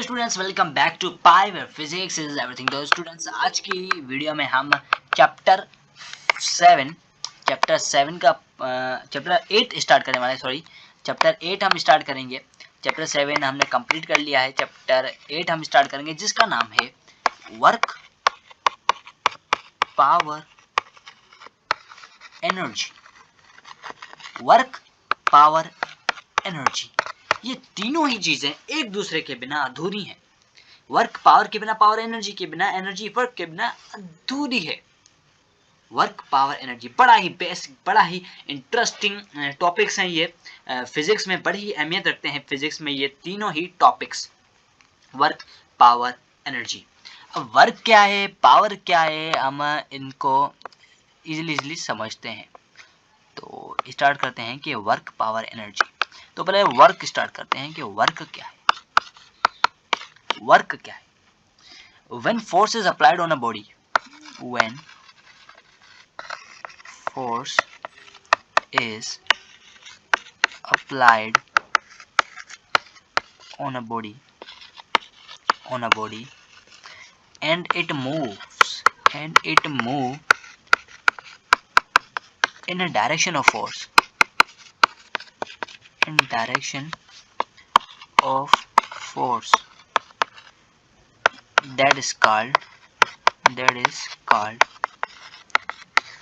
Students, welcome back to pi where physics is everything. तो students, आज की video में हम चैप्टर 8 स्टार्ट करने वाले हैं। सॉरी, चैप्टर 8 हम स्टार्ट करेंगे। चैप्टर 7 हमने कंप्लीट कर लिया है। चैप्टर 8 हम स्टार्ट करेंगे, जिसका नाम है work, power, energy. Work, power, energy, ये तीनों ही चीजें एक दूसरे के बिना अधूरी हैं। वर्क पावर के बिना, पावर एनर्जी के बिना, एनर्जी वर्क के बिना अधूरी है। वर्क, पावर, एनर्जी बड़ा ही बेसिक, बड़ा ही इंटरेस्टिंग टॉपिक्स हैं। ये फिजिक्स में बड़ी ही अहमियत रखते हैं। फिजिक्स में ये तीनों ही टॉपिक्स, वर्क, पावर, एनर्जी। अब वर्क क्या है, पावर क्या है, हम इनको इजीली समझते हैं। तो स्टार्ट करते हैं कि वर्क, पावर, एनर्जी। तो पहले वर्क स्टार्ट करते हैं कि वर्क क्या है। वर्क क्या है? When force is applied on a body, when force is applied on a body, and it moves in a direction of force, that is called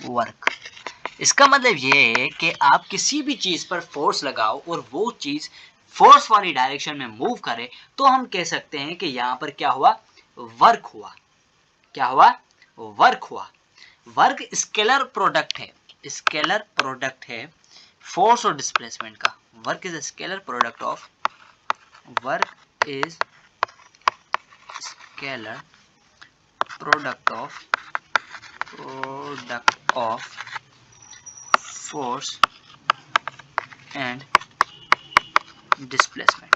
work. इसका मतलब ये है कि आप किसी भी चीज पर फोर्स लगाओ और वो चीज फोर्स वाली डायरेक्शन में मूव करे, तो हम कह सकते हैं कि यहाँ पर क्या हुआ, वर्क हुआ। क्या हुआ? वर्क हुआ। वर्क स्केलर प्रोडक्ट है फोर्स और डिस्प्लेसमेंट का। Work is scalar product of force and displacement.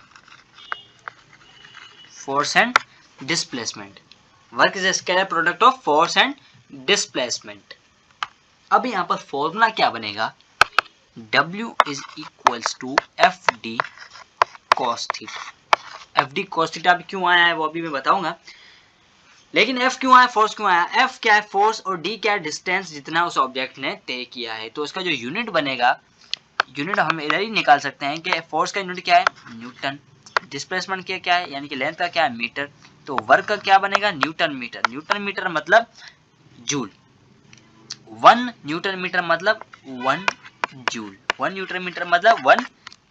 Work is a scalar product of force and displacement. अब यहाँ पर फॉर्मूला क्या बनेगा? W is equals to FD cos theta. FD cos theta भी क्यों आया है वो अभी मैं बताऊंगा, लेकिन F क्यों आया, फोर्स क्यों आया? F क्या है? फोर्स, और D क्या है? डिस्टेंस जितना उस ऑब्जेक्ट ने तय किया है। तो उसका जो यूनिट बनेगा, यूनिट हम इधर ही निकाल सकते हैं कि फोर्स का यूनिट क्या है? न्यूटन। डिस्प्लेसमेंट क्या है, यानी कि लेंथ का क्या है? मीटर। तो वर्क का क्या बनेगा? Newton metre. न्यूटन मीटर मतलब जूल। 1 न्यूटन मीटर मतलब 1 जूल। 1 न्यूटन मीटर मतलब 1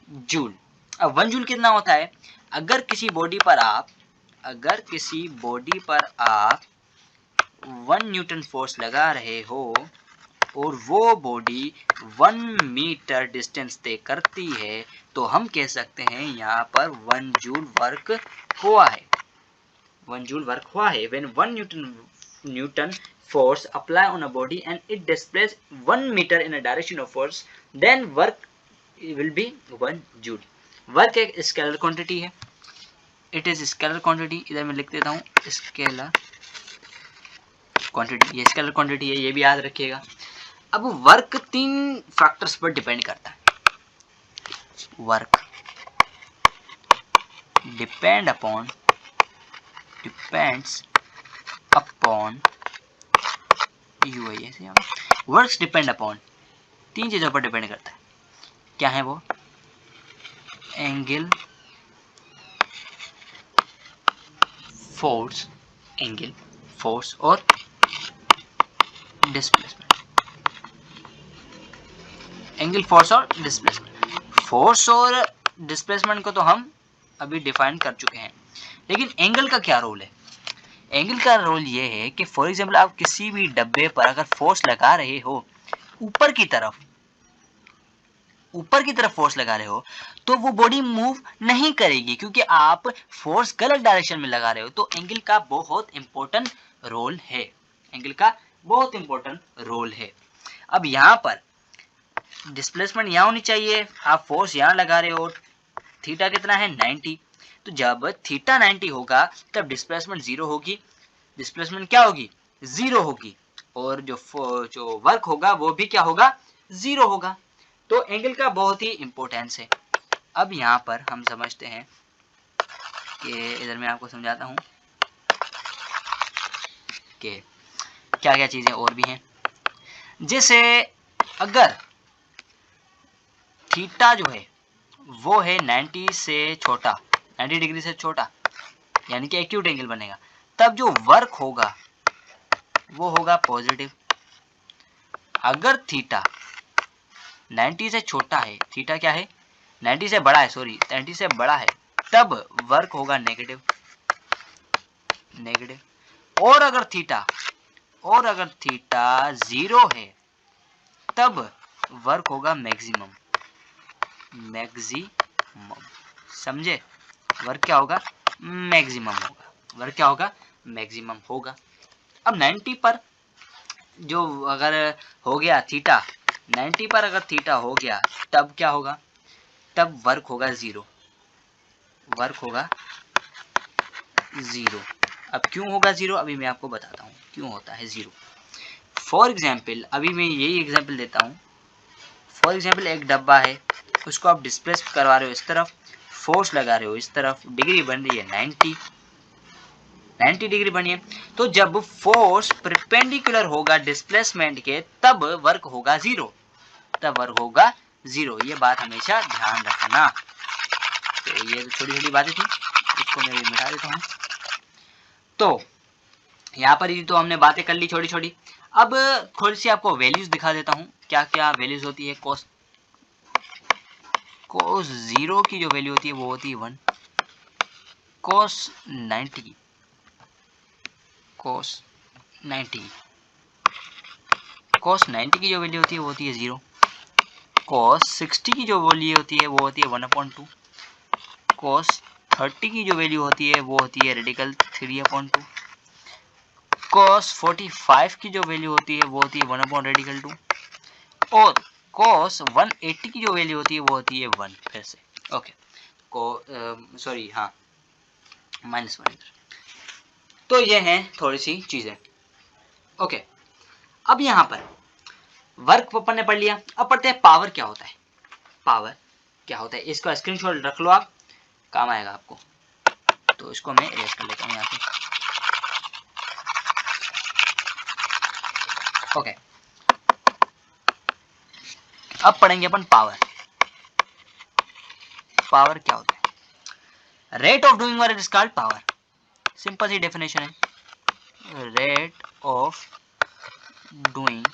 जूल। अब 1 जूल कितना होता है? अगर किसी बॉडी पर आप 1 न्यूटन फोर्स लगा रहे हो और वो बॉडी 1 मीटर डिस्टेंस तय करती है, तो हम कह सकते हैं यहाँ पर 1 जूल वर्क हुआ है। 1 जूल वर्क हुआ है। When 1 Newton force apply on a body and it displays 1 meter in a direction of force, then work will be 1 joule. Work एक स्केलर क्वांटिटी है। It is scalar quantity. इधर मैं लिख देता हूँ स्केलर क्वांटिटी। ये स्केलर क्वांटिटी है, ये भी याद रखिएगा। अब वर्क 3 फैक्टर्स पर डिपेंड करता है। Work depends upon works depend upon 3 चीजों पर डिपेंड करता है। क्या है वो? एंगल, फोर्स और डिस्प्लेसमेंट। एंगल, फोर्स और डिस्प्लेसमेंट। फोर्स और डिस्प्लेसमेंट को तो हम अभी डिफाइन कर चुके हैं, लेकिन एंगल का क्या रोल है? एंगल का रोल ये है कि फॉर एग्जाम्पल आप किसी भी डब्बे पर अगर फोर्स लगा रहे हो, ऊपर की तरफ फोर्स लगा रहे हो, तो वो बॉडी मूव नहीं करेगी, क्योंकि आप फोर्स गलत डायरेक्शन में लगा रहे हो। तो एंगल का बहुत इंपॉर्टेंट रोल है। अब यहाँ पर डिस्प्लेसमेंट यहाँ होनी चाहिए। आप फोर्स यहाँ लगा रहे हो, थीटा कितना है? 90। तो जब थीटा 90 होगा तब डिस्प्लेसमेंट 0 होगी। डिस्प्लेसमेंट क्या होगी? 0 होगी। और जो वर्क होगा वो भी क्या होगा? 0 होगा। तो एंगल का बहुत ही इंपॉर्टेंस है। अब यहाँ पर हम समझते हैं कि इधर मैं आपको समझाता हूँ कि क्या क्या चीज़ें और भी हैं। जैसे अगर थीटा जो है वो है 90 से छोटा, 90 डिग्री से छोटा, यानी कि एक्यूट एंगल बनेगा, तब जो वर्क होगा वो होगा पॉजिटिव। अगर थीटा 90 से छोटा है, थीटा क्या है 90 से बड़ा है, सॉरी 90 से बड़ा है, तब वर्क होगा नेगेटिव। और अगर थीटा 0 है तब वर्क होगा मैक्सिमम। समझे? वर्क क्या होगा? मैक्सिमम होगा। वर्क क्या होगा? मैक्सिमम होगा। अब 90 पर जो अगर हो गया थीटा, 90 पर अगर थीटा हो गया तब क्या होगा? तब वर्क होगा 0। वर्क होगा 0। अब क्यों होगा 0? अभी मैं आपको बताता हूँ क्यों होता है 0। फॉर एग्जाम्पल, अभी मैं यही एग्जाम्पल देता हूँ। फॉर एग्जाम्पल, एक डब्बा है, उसको आप डिस्प्लेस करवा रहे हो इस तरफ, फोर्स लगा रहे हो इस तरफ, डिग्री बन रही है 90 डिग्री बनी है। तो जब फोर्स परपेंडिकुलर होगा डिस्प्लेसमेंट के तब वर्क होगा 0। तब वर्क होगा 0। ये बात हमेशा ध्यान रखना। तो ये छोटी छोटी बातें थी, इसको मैं भी मिटा देता हूँ। तो यहाँ पर ही तो हमने बातें कर ली छोटी छोटी। अब थोड़ी सी आपको वैल्यूज दिखा देता हूँ, क्या क्या वैल्यूज होती है। cos 0 की जो वैल्यू होती है वो होती है 1। cos 90 की जो वैल्यू होती है वो होती है 0। cos 60 की जो वैल्यू होती है वो होती है 1/2। cos 30 की जो वैल्यू होती है वो होती है रेडिकल 3/2। cos 45 की जो वैल्यू होती है वो होती है 1/रेडिकल 2। और cos 180 की जो वैल्यू होती है वो होती है 1। फिर से ओके, सॉरी हाँ -1। तो ये हैं थोड़ी सी चीजें। ओके, अब यहाँ पर वर्क अपन ने पढ़ लिया। अब पढ़ते हैं पावर क्या होता है। पावर क्या होता है इसका स्क्रीनशॉट रख लो, आप काम आएगा आपको। तो इसको मैं इरेज कर लेता हूँ यहाँ पे। ओके, अब पढ़ेंगे अपन पावर। पावर क्या होता है? Rate of doing work is called power. Simple सी डेफिनेशन है, rate of doing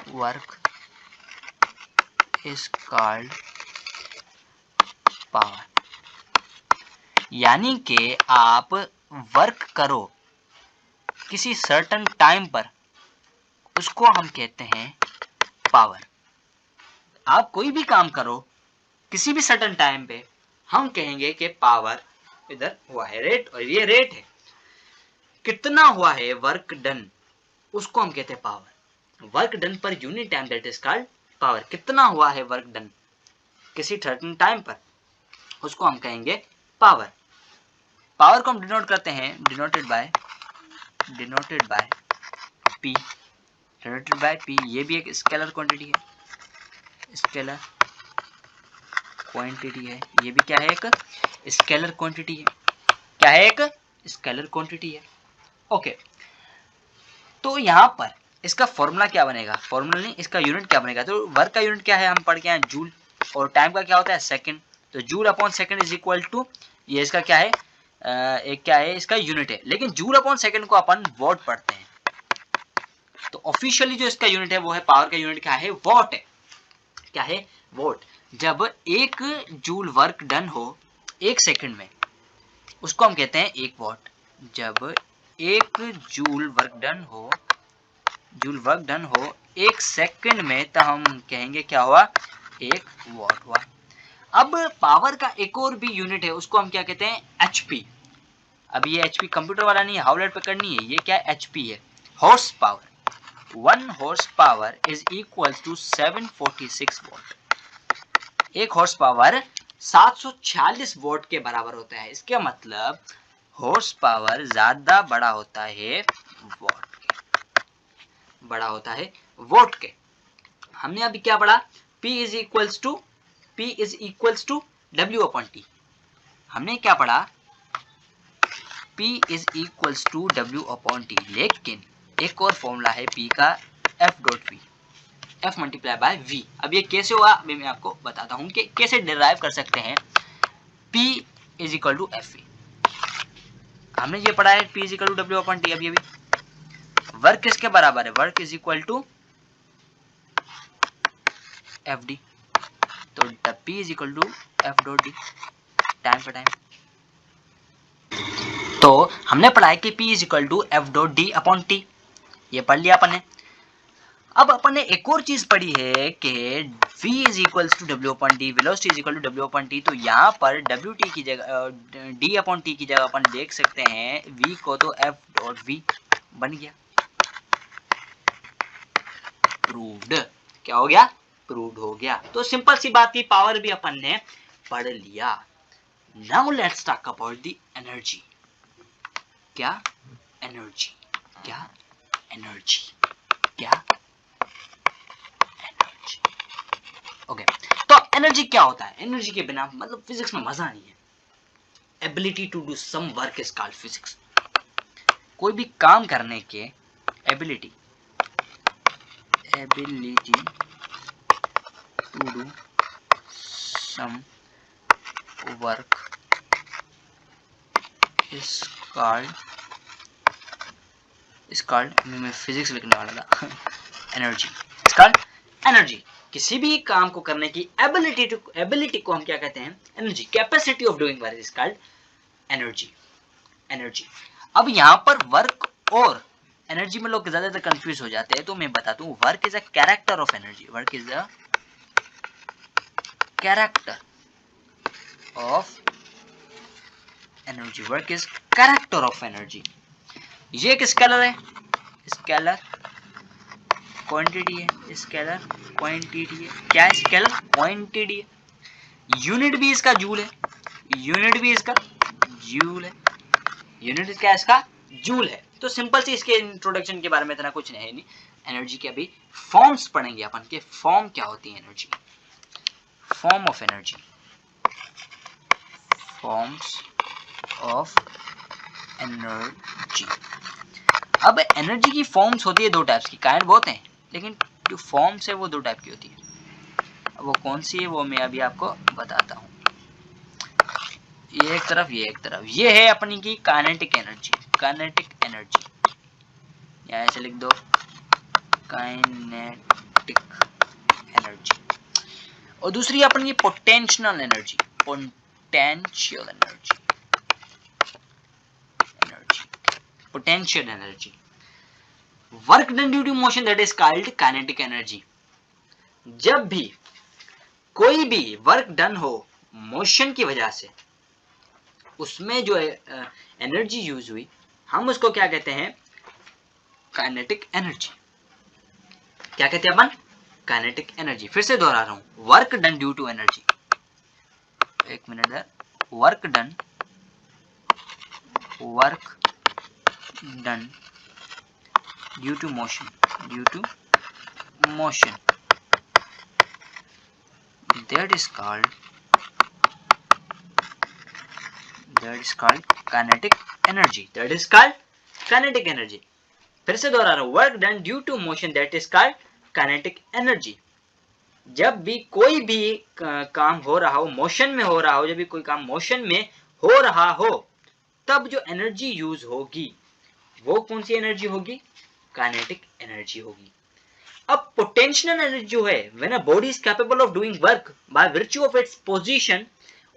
work is called power. यानी कि आप वर्क करो किसी सर्टेन टाइम पर, उसको हम कहते हैं पावर। आप कोई भी काम करो किसी भी सर्टेन टाइम पे, हम कहेंगे कि पावर इधर हुआ है, रेट, और ये रेट है, कितना हुआ है वर्क डन, उसको हम कहते हैं power. Work done per unit time, that is called power. कितना हुआ है वर्क डन किसी सर्टेन टाइम पर, उसको हम कहेंगे पावर। पावर को हम डिनोट करते हैं, denoted by P। Denoted by P, ये भी एक स्केलर क्वांटिटी है, स्केलर क्वांटिटी है। ये भी क्या है? एक स्केलर क्वांटिटी है। क्या है? एक स्केलर क्वांटिटी है। ओके, तो यहां पर इसका फॉर्मूला क्या बनेगा? फॉर्मूला नहीं, इसका यूनिट क्या बनेगा? तो वर्क का यूनिट क्या है? हम पढ़ के आए जूल, और टाइम का क्या होता है? सेकंड। तो joule upon second is equal to, ये इसका क्या है? एक क्या है इसका यूनिट है, लेकिन जूल अपॉन सेकंड को अपन वॉट पढ़ते हैं। तो ऑफिशियली जो इसका यूनिट है वो है, पावर का यूनिट क्या है? वॉट है। क्या है? वॉट। जब 1 जूल वर्क डन हो 1 सेकंड में, उसको हम कहते हैं 1 वॉट। जब 1 जूल वर्क डन हो 1 सेकंड में, तो हम कहेंगे क्या हुआ? 1 वॉट हुआ। अब पावर का एक और भी यूनिट है, उसको हम क्या कहते हैं? एचपी। अब ये एचपी कंप्यूटर वाला नहीं है, हाउलेट पे करनी है, ये क्या एचपी है? Horse power. 1 horse power is equal to 746 watt. 1 horse power 746 watt के बराबर होता है। इसका मतलब हॉर्स पावर ज्यादा बड़ा होता है वॉट के, बड़ा होता है वॉट के। हमने अभी क्या पढ़ा? P is equals to W upon T। हमने क्या पढ़ा, P is equals to W upon T, लेकिन एक और फॉर्मूला है P का, F dot V, F multiply by V। अब ये कैसे हुआ, अभी मैं आपको बताता हूँ कि कैसे डिराइव कर सकते हैं P is equal to F V. हमने ये पढ़ा है P is equal to W upon T। अब ये भी वर्क किसके बराबर है, work is equal to F D, तो P is equal to F dot D, time पर टाइम। तो हमने पढ़ा है कि P is equal to F dot D upon T, ये पढ़ लिया अपन ने। अब अपन ने एक और चीज पढ़ी है कि V is equals to W upon D, velocity is equal to W upon T. तो यहाँ पर WT की जगह D अपॉन T की जगह अपन देख सकते हैं V को, तो F डॉट V बन गया, प्रूव्ड। क्या हो गया, प्रूव्ड हो गया। तो सिंपल सी बात थी, पावर भी अपन ने पढ़ लिया। Now let's talk about the energy. क्या एनर्जी, क्या एनर्जी, क्या एनर्जी। ओके, तो एनर्जी क्या होता है, एनर्जी के बिना मतलब फिजिक्स में मजा नहीं है। Ability to do some work is called physics. कोई भी काम करने के ability, ability to do some work is called, मैं फिजिक्स लिखने वाला था एनर्जी इज कॉल्ड एनर्जी। किसी भी काम को करने की एबिलिटी को हम क्या कहते हैं, energy. Capacity of doing work is called energy, energy. अब यहाँ पर वर्क और एनर्जी में लोग ज्यादातर कंफ्यूज हो जाते हैं, तो मैं बताता हूँ, work is a character of energy, work is a character of energy, work is character of energy. ये एक स्केलर है, स्केलर क्वांटिटी है, स्केलर क्वांटिटी है। क्या है, स्केलर क्वांटिटी है। यूनिट भी इसका जूल है, यूनिट भी इसका जूल है, यूनिट क्या है इसका, जूल है। तो सिंपल सी इसके इंट्रोडक्शन के बारे में इतना कुछ नहीं। एनर्जी के अभी फॉर्म्स पढ़ेंगे अपन के, फॉर्म क्या होती है energy, form of energy, forms of energy. अब एनर्जी की फॉर्म्स होती है दो टाइप्स की, काइंड बहुत हैं, लेकिन जो फॉर्म्स है वो दो टाइप की होती है। अब वो कौन सी है वो मैं अभी आपको बताता हूँ। ये एक तरफ, ये एक तरफ, ये है अपनी की काइनेटिक एनर्जी, काइनेटिक एनर्जी, या ऐसे लिख दो काइनेटिक एनर्जी। और दूसरी अपनी potential energy, potential energy, potential energy. Work done due to motion that is called kinetic energy. जब भी कोई भी वर्क डन हो मोशन की वजह से, उसमें जो एनर्जी यूज हुई, हम उसको क्या कहते हैं, काइनेटिक एनर्जी। क्या कहते हैं अपन, काइनेटिक एनर्जी। फिर से दोहरा रहा हूं, work done due to energy, एक मिनट है, work done due to motion, due to motion, that is called kinetic energy, that is called kinetic energy। फिर से दोहरा रहा हूं, work done due to motion that is called kinetic energy. जब भी कोई भी काम हो रहा हो, मोशन में हो रहा हो, जब भी कोई काम मोशन में हो रहा हो, तब जो एनर्जी यूज होगी वो कौन सी एनर्जी होगी, काइनेटिक एनर्जी होगी। अब पोटेंशियल एनर्जी जो है, when a body is capable of doing work by virtue of its position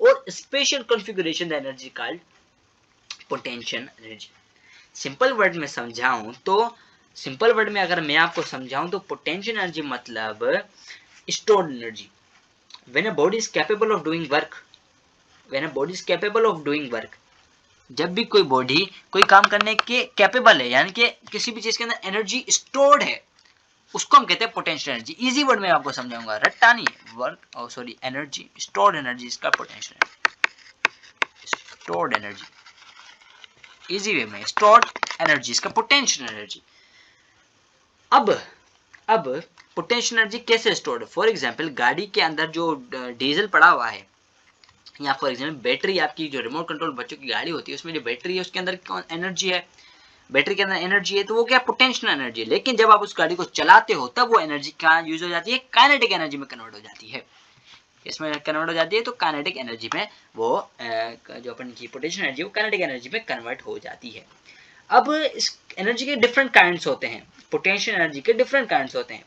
और special configuration, the energy called potential energy. Simple word में समझाऊं तो, सिंपल वर्ड में अगर मैं आपको समझाऊं तो पोटेंशियल एनर्जी मतलब stored energy. When a body is capable of doing work, when a body is capable of doing work, जब भी कोई बॉडी कोई काम करने के कैपेबल है, यानी कि किसी भी चीज के अंदर एनर्जी स्टोर्ड है, उसको हम कहते हैं पोटेंशियल एनर्जी। इजी वर्ड में आपको समझाऊंगा, रट्टा नहीं, work sorry energy, stored energy इसका potential, stored energy, easy way में स्टोर्ड एनर्जी इसका पोटेंशियल एनर्जी। अब पोटेंशियल एनर्जी कैसे स्टोर्ड, फॉर एग्जांपल गाड़ी के अंदर जो डीजल पड़ा हुआ है, या फॉर एग्जाम्पल बैटरी, आपकी जो रिमोट कंट्रोल बच्चों की गाड़ी होती है उसमें जो बैटरी है उसके अंदर एनर्जी है, बैटरी के अंदर एनर्जी है, तो वो क्या पोटेंशियल एनर्जी है। लेकिन जब आप उस गाड़ी को चलाते हो तब वो एनर्जी कहाँ यूज हो जाती है, काइनेटिक एनर्जी में कन्वर्ट हो जाती है। इसमें कन्वर्ट हो जाती है तो काइनेटिक एनर्जी में वो जो अपन की पोटेंशियल एनर्जी वो काइनेटिक एनर्जी में कन्वर्ट हो जाती है। अब इस एनर्जी के डिफरेंट काइंड्स होते हैं, पोटेंशियल एनर्जी के डिफरेंट काइंड्स होते हैं।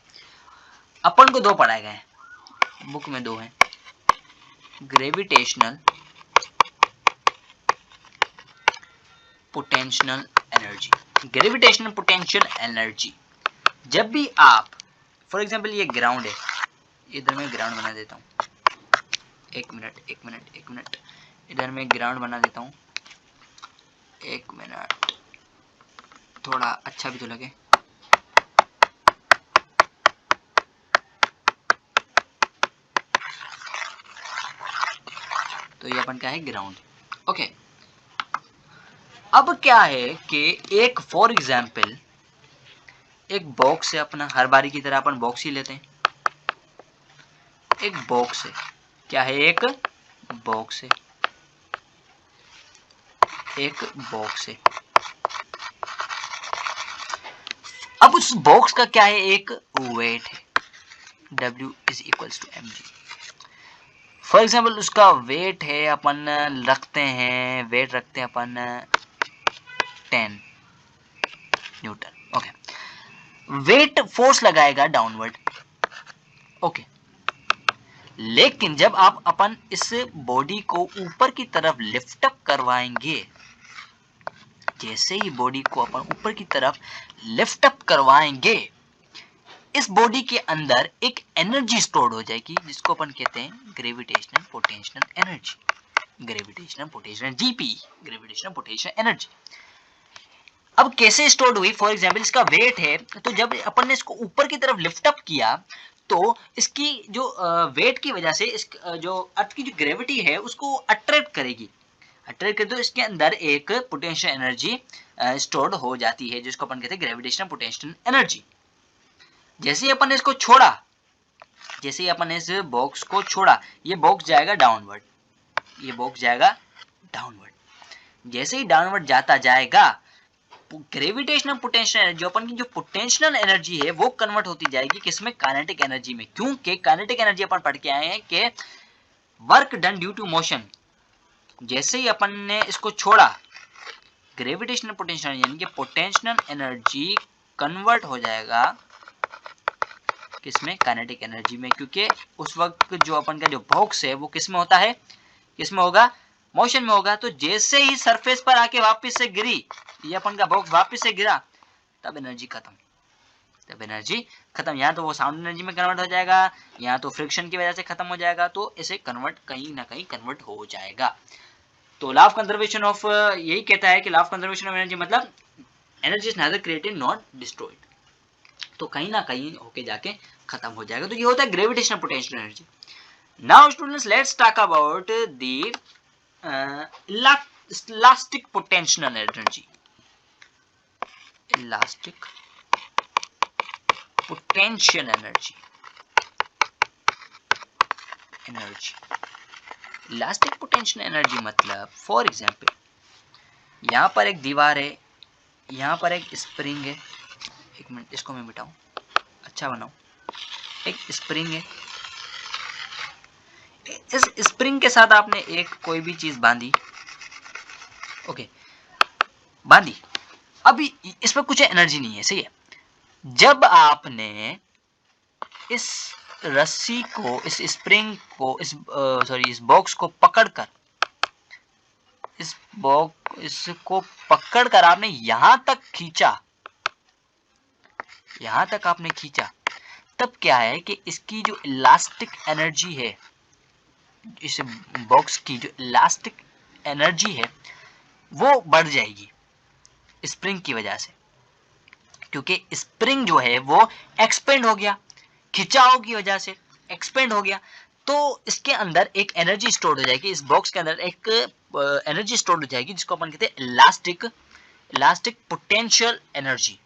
अपन को दो पढ़ाए गए हैं, बुक में दो हैं, gravitational potential energy. Gravitational potential energy, जब भी आप फॉर एग्जांपल ये ग्राउंड है, इधर मैं ग्राउंड बना देता हूँ, एक मिनट इधर मैं ग्राउंड बना देता हूँ, एक मिनट, थोड़ा अच्छा भी तो लगे। तो ये अपन क्या है, ग्राउंड। ओके, अब क्या है कि एक फॉर एग्जांपल एक बॉक्स है अपना, हर बारी की तरह अपन बॉक्स ही लेते हैं, एक बॉक्स है, क्या है, एक बॉक्स है, एक बॉक्स है। अब उस बॉक्स का क्या है, एक वेट है, W is equals to mg। For example उसका वेट है, अपन रखते हैं, वेट रखते हैं अपन 10 न्यूटन। ओके, वेट फोर्स लगाएगा डाउनवर्ड। ओके, लेकिन जब आप अपन इस बॉडी को ऊपर की तरफ लिफ्ट अप करवाएंगे, जैसे ही बॉडी को अपन ऊपर की तरफ लिफ्ट अप करवाएंगे, इस बॉडी के अंदर एक एनर्जी स्टोर्ड हो जाएगी जिसको अपन कहते हैं gravitational potential energy, gravitational potential GP, gravitational potential energy. अब कैसे स्टोर्ड हुई, फॉर एग्जांपल इसका वेट है, तो जब अपन ने इसको ऊपर की तरफ लिफ्ट अप किया तो इसकी जो वेट की वजह से इस जो अर्थ की जो ग्रेविटी है उसको अट्रैक्ट करेगी, अट्रैक्ट कर, तो इसके अंदर एक पोटेंशियल एनर्जी स्टोर्ड हो जाती है जिसको अपन कहते हैं ग्रेविटेशनल पोटेंशियल एनर्जी। जैसे ही अपन ने इसको छोड़ा, जैसे ही अपन ने इस बॉक्स को छोड़ा, ये बॉक्स जाएगा डाउनवर्ड, ये बॉक्स जाएगा डाउनवर्ड। जैसे ही डाउनवर्ड जाता जाएगा, ग्रेविटेशनल पोटेंशियल जो अपन की जो पोटेंशियल एनर्जी है वो कन्वर्ट होती जाएगी किसमें, काइनेटिक एनर्जी में। क्योंकि काइनेटिक एनर्जी अपन पढ़ के आए हैं कि work done due to motion. जैसे ही अपन ने इसको छोड़ा, ग्रेविटेशनल पोटेंशियल यानी कि पोटेंशियल एनर्जी कन्वर्ट हो जाएगा किसमें, काइनेटिक एनर्जी में। क्योंकि उस वक्त जो अपन का जो बॉक्स है वो किसमें होता है, किसमें होगा, मोशन में होगा। तो जैसे ही सरफेस पर आके वापस से गिरी, ये अपन का बॉक्स वापस से गिरा, तब एनर्जी खत्म, तब एनर्जी खत्म। यहाँ तो वो साउंड एनर्जी में कन्वर्ट हो जाएगा, यहाँ तो फ्रिक्शन की वजह से खत्म हो जाएगा, तो इसे कन्वर्ट कहीं ना कहीं कन्वर्ट हो जाएगा। तो लॉ ऑफ कंजर्वेशन ऑफ यही कहता है कि law of conservation of energy मतलब energy is neither created not destroyed, तो कहीं ना कहीं होके जाके खत्म हो जाएगा। तो ये होता है gravitational potential energy. Now students, let's talk about the elastic potential energy. Elastic potential energy, elastic potential energy मतलब फॉर एग्जांपल यहाँ पर एक दीवार है, यहाँ पर एक स्प्रिंग है, एक मिनट इसको मैं मिटाऊं, अच्छा बनाऊं, एक स्प्रिंग है, इस स्प्रिंग के साथ आपने एक कोई भी चीज बांधी, ओके बांधी, अभी इसमें कुछ एनर्जी नहीं है, सही है। जब आपने इस रस्सी को, इस स्प्रिंग को, इस बॉक्स को पकड़कर, इसको पकड़कर आपने यहां तक खींचा, यहां तक आपने खींचा, तब क्या है कि इसकी जो इलास्टिक एनर्जी है, इस बॉक्स की जो इलास्टिक एनर्जी है वो बढ़ जाएगी स्प्रिंग की वजह से। क्योंकि स्प्रिंग जो है वो एक्सपेंड हो गया, खिंचाव की वजह से एक्सपेंड हो गया, तो इसके अंदर एक एनर्जी स्टोर हो जाएगी, इस बॉक्स के अंदर एक एनर्जी स्टोर हो जाएगी जिसको अपन कहते हैं इलास्टिक पोटेंशियल एनर्जी।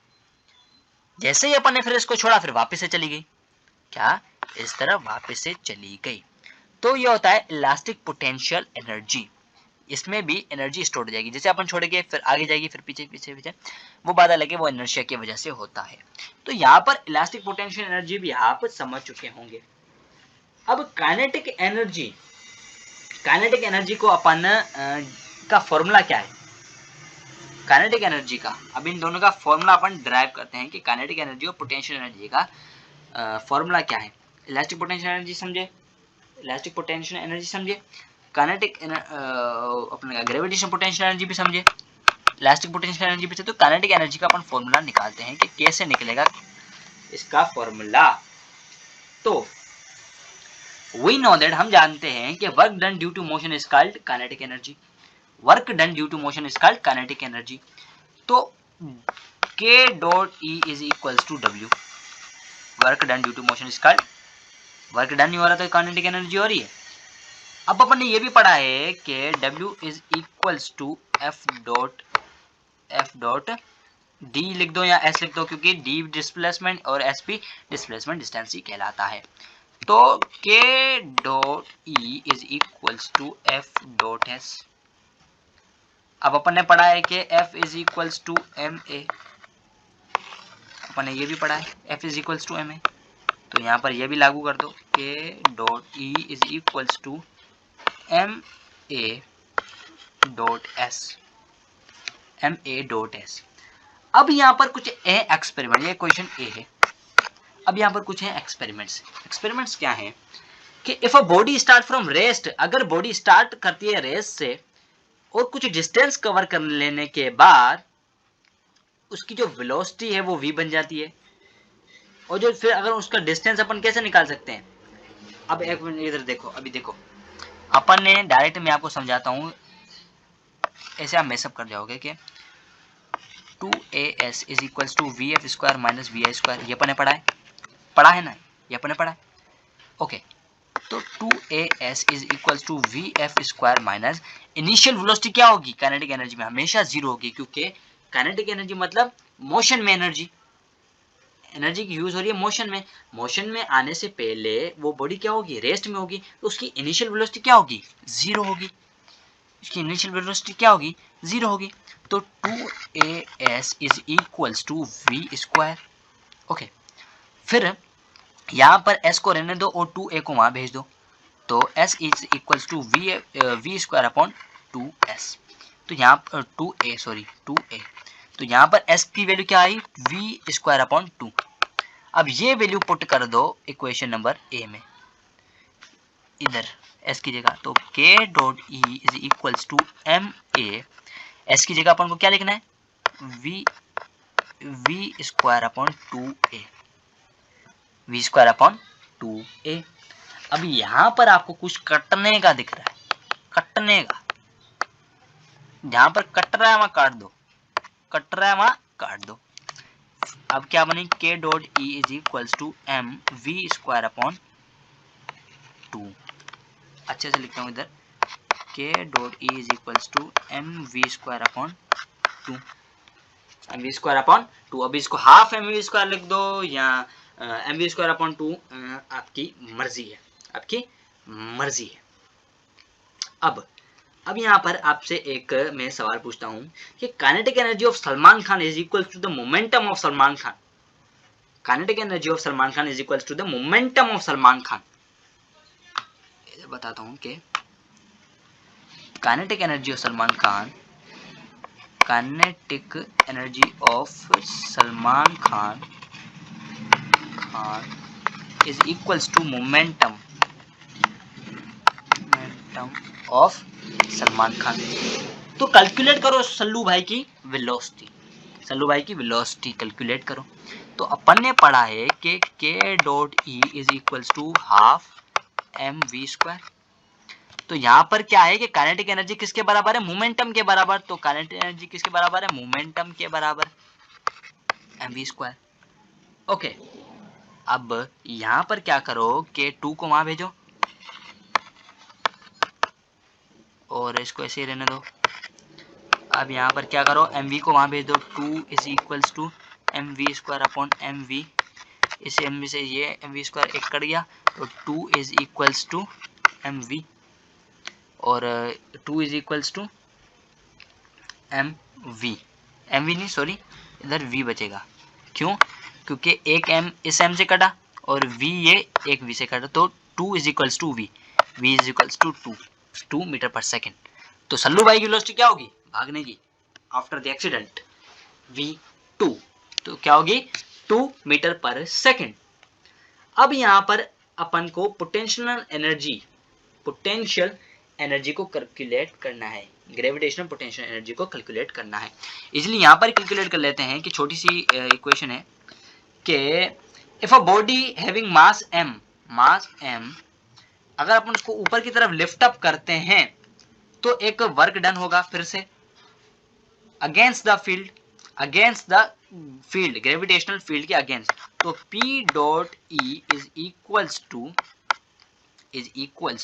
जैसे ही अपन ने फिर इसको छोड़ा, फिर वापस से चली गई, क्या इस तरह वापस से चली गई। तो ये होता है इलास्टिक पोटेंशियल एनर्जी। इसमें भी एनर्जी स्टोर हो जाएगी, जैसे अपन छोड़ेंगे फिर आगे जाएगी फिर पीछे पीछे पीछे, वो बात अलग है, वो इनर्शिया की वजह से होता है। तो यहाँ पर इलास्टिक पोटेंशियल एनर्जी भी आप समझ चुके होंगे। अब काइनेटिक एनर्जी को अपन का फॉर्मूला क्या है, काइनेटिक एनर्जी का, अब इन दोनों का फॉर्मूला अपन ड्राइव करते हैं कि काइनेटिक एनर्जी और पोटेंशियल एनर्जी का फॉर्मूला क्या है। इलास्टिक पोटेंशियल एनर्जी समझे, इलास्टिक पोटेंशियल एनर्जी समझे, काइनेटिक अपने ग्रेविटेशनल पोटेंशियल एनर्जी भी समझे, इलास्टिक पोटेंशियल एनर्जी भी समझे। तो काइनेटिक एनर्जी का अपन फॉर्मूला निकालते हैं कि कैसे निकलेगा इसका फॉर्मूला। तो वी नो दैट, हम जानते हैं कि work done due to motion is called kinetic energy, work done due to motion is called kinetic energy. तो K dot E is equals to W, work done due to motion is called, work done नहीं हो रहा तो kinetic energy हो रही है। अब अपन ने ये भी पढ़ा है कि W is equals to F dot D लिख दो या S लिख दो, क्योंकि D डिस्प्लेसमेंट और S भी डिस्प्लेसमेंट डिस्टेंस ही कहलाता है। तो K dot E is equals to F dot S। अब अपन ने पढ़ा है कि F is equals to MA, अपन ने ये भी पढ़ा है F is equals to MA। तो यहाँ पर ये भी लागू कर दो, K dot E is equals to MA dot S, MA dot S। अब यहाँ पर कुछ एक्सपेरिमेंट, ये क्वेश्चन ए है। अब यहाँ पर कुछ है एक्सपेरिमेंट्स। एक्सपेरिमेंट्स क्या है कि if a body start from rest, अगर बॉडी स्टार्ट करती है रेस्ट से और कुछ डिस्टेंस कवर कर लेने के बाद उसकी जो वेलोसिटी है वो v बन जाती है। और जो फिर अगर उसका डिस्टेंस अपन कैसे निकाल सकते हैं, अब एक मिनट इधर देखो, अभी देखो अपन ने डायरेक्ट मैं आपको समझाता हूँ, ऐसे आप मेसअप कर जाओगे कि 2as is equals to vf square minus vi square, ये अपन ने पढ़ा है ना, ये अपन ने पढ़ा है। ओके, तो 2as is equals to vf square minus initial velocity क्या होगी, काइनेटिक एनर्जी में हमेशा जीरो होगी, क्योंकि काइनेटिक एनर्जी मतलब मोशन में एनर्जी, एनर्जी की यूज हो रही है मोशन में। मोशन में आने से पहले वो बॉडी क्या होगी, रेस्ट में होगी, तो उसकी इनिशियल वेलोसिटी क्या होगी, जीरो होगी, उसकी इनिशियल वेलोसिटी क्या होगी, जीरो होगी। तो 2as is equals to v square. Okay, फिर यहाँ पर s को रहने दो और 2a को वहां भेज दो, तो s is equals to v square upon 2s। तो यहाँ पर 2a, तो यहाँ पर s की वैल्यू क्या आई, v स्क्वायर अपॉन 2। अब ये वैल्यू पुट कर दो इक्वेशन नंबर ए में, इधर s की जगह, तो k dot e is equals to ma, s की जगह अपन को क्या लिखना है, v square upon 2a, v square upon 2a। अब यहाँ पर आपको कुछ कटने का दिख रहा है, कटने का, जहां पर कट रहा है वहां काट दो, कट रहा है वहां काट दो। अब क्या बनी, k dot e is equals to m v square upon 2। अच्छे से लिखता हूं इधर, k dot e is equals to m v square upon 2, m v square upon 2। अब इसको हाफ m v स्क्वायर लिख दो या m v स्क्वायर अपॉन 2, आपकी मर्जी है, आपकी मर्जी है। अब यहाँ पर आपसे एक मैं सवाल पूछता हूँ कि kinetic energy of Salman Khan is equal to the momentum of Salman Khan, kinetic energy of Salman Khan is equal to the momentum of Salman Khan. बताता हूँ कि kinetic energy of Salman Khan, kinetic energy of Salman Khan is equals to momentum of Salman Khan. तो कैलकुलेट करो सल्लू भाई की वेलोसिटी, सल्लू भाई की velocity calculate करो। तो अपन ने पढ़ा है कि k dot e is equals to half M V square. तो यहाँ पर क्या है कि काइनेटिक एनर्जी किसके बराबर है, मोमेंटम के बराबर। तो काइनेटिक एनर्जी किसके बराबर है, मोमेंटम के बराबर, एम वी स्क्वायर। ओके, अब यहाँ पर क्या करो कि 2 को वहां भेजो और इसको ऐसे ही रहने दो। अब यहाँ पर क्या करो, एम वी को वहां भेज दो, 2 is equals to M V square upon M V, इस एम वी से ये एम वी स्क्वायर एक कट गया, तो 2 इज इक्वल्स टू mv और 2 is equals to mv, mv नहीं सॉरी इधर v बचेगा। क्यों? क्योंकि एक m इस m से कटा और v ये एक v से कटा, तो 2 is equals to v, v is equals to 2 metre पर सेकेंड। तो सल्लू भाई की वेलोसिटी क्या होगी भागने की आफ्टर द एक्सीडेंट? v2, तो क्या होगी 2 मीटर पर सेकेंड। अब यहाँ पर अपन को पोटेंशियल एनर्जी को कैलकुलेट करना है, ग्रेविटेशनल पोटेंशियल एनर्जी को कैलकुलेट करना है। इसलिए यहाँ पर कैलकुलेट कर लेते हैं कि छोटी सी इक्वेशन है कि if a body having mass m, अगर अपन उसको ऊपर की तरफ लिफ्ट अप करते हैं तो एक वर्क डन होगा फिर से against the field, gravitational field के अगेंस्ट। तो P dot E is equals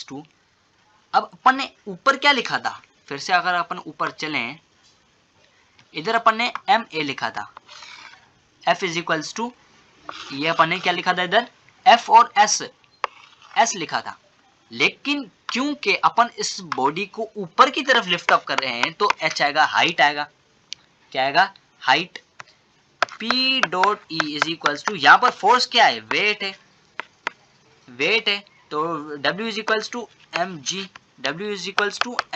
to अब अपन ने ऊपर क्या लिखा था, फिर से अगर अपन ऊपर चलें, इधर अपन ने MA लिखा था, F इज इक्वल्स टू, ये अपन ने क्या लिखा था इधर F और S लिखा था। लेकिन क्योंकि अपन इस बॉडी को ऊपर की तरफ लिफ्ट अप कर रहे हैं तो H आएगा, हाइट आएगा। क्या आएगा? Height. P dot E is equals to, यहाँ पर फोर्स क्या है? वेट है, तो W is equals to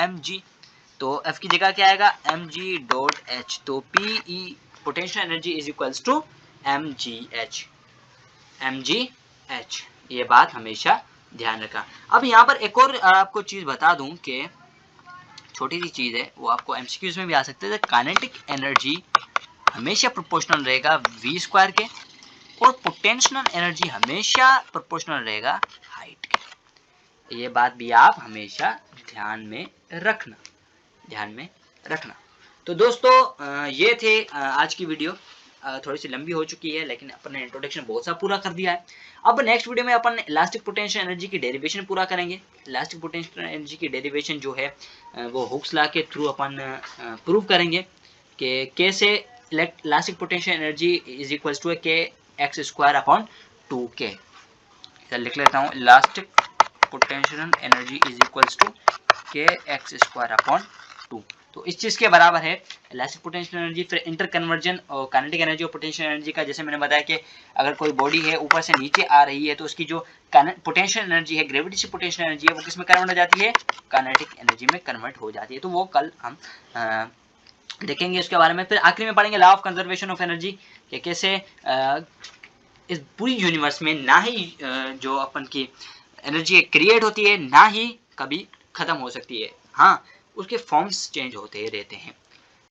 mg, तो F की जगह क्या आएगा? mg डॉट h, तो PE potential energy is equals to mgh, ये बात हमेशा ध्यान रखा। अब यहाँ पर एक और आपको चीज बता दूं कि छोटी सी चीज है, वो आपको एमसीक्यूज में भी आ सकते हैं। काइनेटिक एनर्जी हमेशा प्रोपोर्शनल रहेगा v स्क्वायर के और पोटेंशियल एनर्जी हमेशा प्रोपोर्शनल रहेगा हाइट के। ये बात भी आप हमेशा ध्यान में रखना। तो दोस्तों ये थे आज की वीडियो, थोड़ी सी लंबी हो चुकी है लेकिन अपन ने इंट्रोडक्शन बहुत सा पूरा कर दिया है। अब नेक्स्ट वीडियो में अपन इलास्टिक पोटेंशियल एनर्जी की डेरिवेशन पूरा करेंगे। इलास्टिक पोटेंशियल एनर्जी की डेरिवेशन जो है वो हुक्स लॉ के थ्रू अपन प्रूव करेंगे कि कैसे elastic potential energy is equals to K X square upon 2k। इधर लिख लेता हूँ, elastic potential energy is equals to K X square upon 2। तो इस चीज के बराबर है इलास्टिक पोटेंशियल एनर्जी। फिर इंटर कन्वर्जन और काइनेटिक एनर्जी और पोटेंशियल एनर्जी का, जैसे मैंने बताया कि अगर कोई बॉडी है ऊपर से नीचे आ रही है तो उसकी जो पोटेंशियल एनर्जी है, ग्रेविटेशनल पोटेंशियल एनर्जी है, वो किस में कन्वर्ट हो जाती है? काइनेटिक एनर्जी में कन्वर्ट हो जाती है। तो वो कल हम देखेंगे उसके बारे में। फिर आखिरी में पढ़ेंगे law of conservation of energy, कि कैसे इस पूरी यूनिवर्स में ना ही जो अपन की एनर्जी क्रिएट होती है, ना ही कभी खत्म हो सकती है। हाँ, उसके फॉर्म्स चेंज होते रहते हैं।